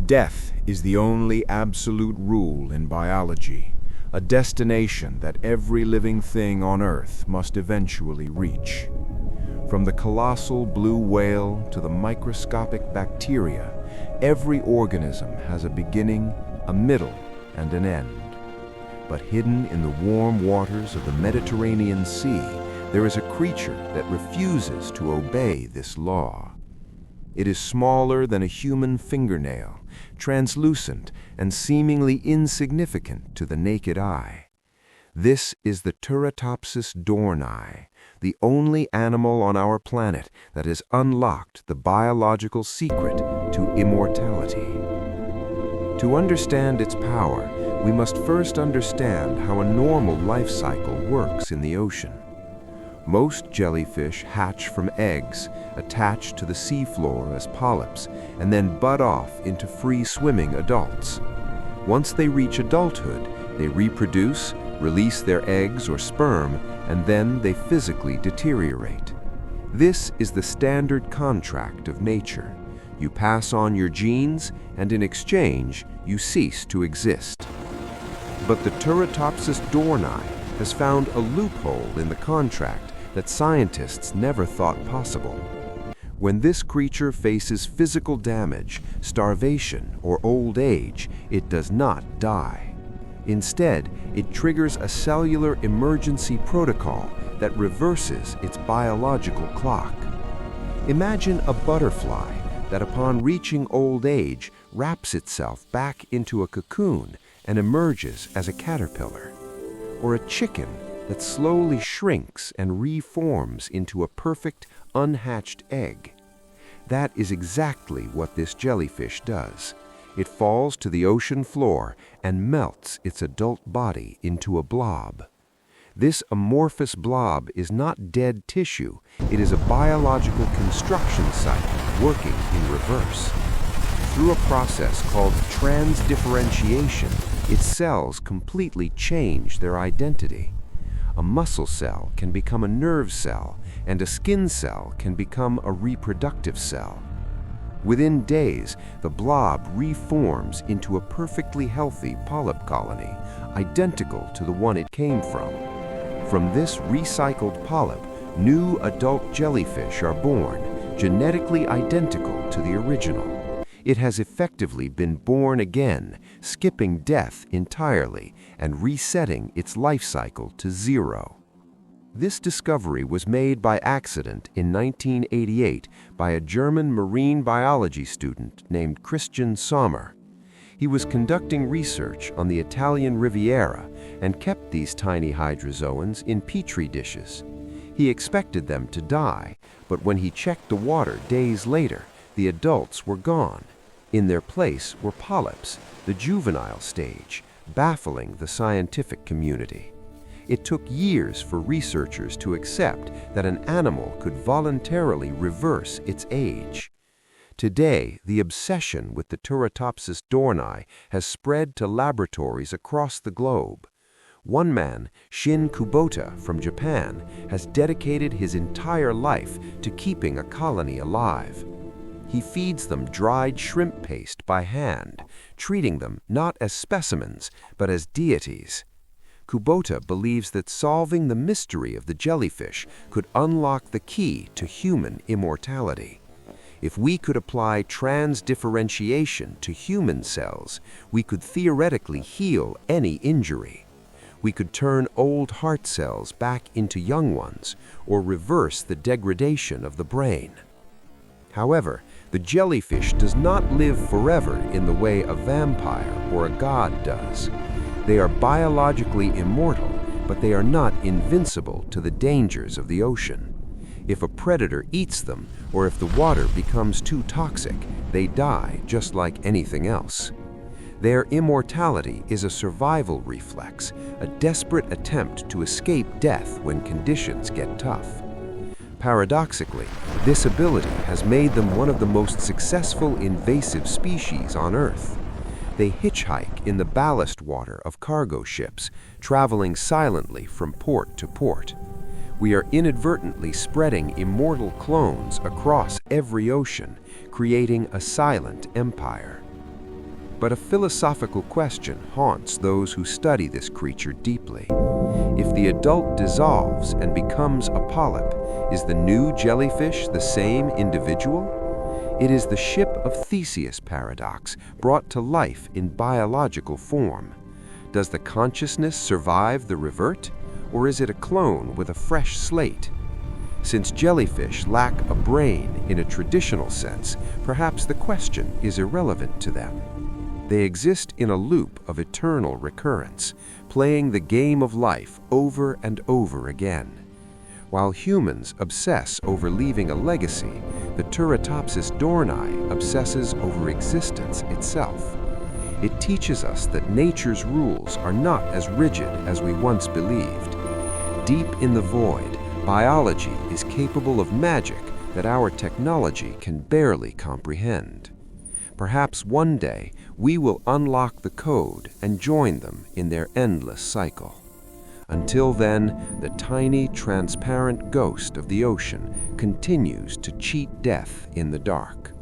Death is the only absolute rule in biology, a destination that every living thing on Earth must eventually reach. From the colossal blue whale to the microscopic bacteria, every organism has a beginning, a middle, and an end. But hidden in the warm waters of the Mediterranean Sea, there is a creature that refuses to obey this law. It is smaller than a human fingernail, translucent and seemingly insignificant to the naked eye. This is the Turritopsis dohrnii, the only animal on our planet that has unlocked the biological secret to immortality. To understand its power, we must first understand how a normal life cycle works in the ocean. Most jellyfish hatch from eggs, attached to the seafloor as polyps, and then bud off into free-swimming adults. Once they reach adulthood, they reproduce, release their eggs or sperm, and then they physically deteriorate. This is the standard contract of nature. You pass on your genes, and in exchange, you cease to exist. But the Turritopsis dohrnii has found a loophole in the contract that scientists never thought possible. When this creature faces physical damage, starvation, or old age, it does not die. Instead, it triggers a cellular emergency protocol that reverses its biological clock. Imagine a butterfly that upon reaching old age wraps itself back into a cocoon and emerges as a caterpillar, or a chicken that slowly shrinks and reforms into a perfect, unhatched egg. That is exactly what this jellyfish does. It falls to the ocean floor and melts its adult body into a blob. This amorphous blob is not dead tissue, it is a biological construction site working in reverse. Through a process called transdifferentiation, its cells completely change their identity. A muscle cell can become a nerve cell, and a skin cell can become a reproductive cell. Within days, the blob reforms into a perfectly healthy polyp colony, identical to the one it came from. From this recycled polyp, new adult jellyfish are born, genetically identical to the original. It has effectively been born again, skipping death entirely and resetting its life cycle to zero. This discovery was made by accident in 1988 by a German marine biology student named Christian Sommer. He was conducting research on the Italian Riviera and kept these tiny hydrozoans in petri dishes. He expected them to die, but when he checked the water days later, the adults were gone. In their place were polyps, the juvenile stage, baffling the scientific community. It took years for researchers to accept that an animal could voluntarily reverse its age. Today, the obsession with the Turritopsis dohrnii has spread to laboratories across the globe. One man, Shin Kubota from Japan, has dedicated his entire life to keeping a colony alive. He feeds them dried shrimp paste by hand, treating them not as specimens, but as deities. Kubota believes that solving the mystery of the jellyfish could unlock the key to human immortality. If we could apply transdifferentiation to human cells, we could theoretically heal any injury. We could turn old heart cells back into young ones, or reverse the degradation of the brain. However, the jellyfish does not live forever in the way a vampire or a god does. They are biologically immortal, but they are not invincible to the dangers of the ocean. If a predator eats them, or if the water becomes too toxic, they die just like anything else. Their immortality is a survival reflex, a desperate attempt to escape death when conditions get tough. Paradoxically, this ability has made them one of the most successful invasive species on Earth. They hitchhike in the ballast water of cargo ships, traveling silently from port to port. We are inadvertently spreading immortal clones across every ocean, creating a silent empire. But a philosophical question haunts those who study this creature deeply. If the adult dissolves and becomes a polyp, is the new jellyfish the same individual? It is the ship of Theseus paradox brought to life in biological form. Does the consciousness survive the revert, or is it a clone with a fresh slate? Since jellyfish lack a brain in a traditional sense, perhaps the question is irrelevant to them. They exist in a loop of eternal recurrence, playing the game of life over and over again. While humans obsess over leaving a legacy, the Turritopsis Dohrnii obsesses over existence itself. It teaches us that nature's rules are not as rigid as we once believed. Deep in the void, biology is capable of magic that our technology can barely comprehend. Perhaps one day we will unlock the code and join them in their endless cycle. Until then, the tiny, transparent ghost of the ocean continues to cheat death in the dark.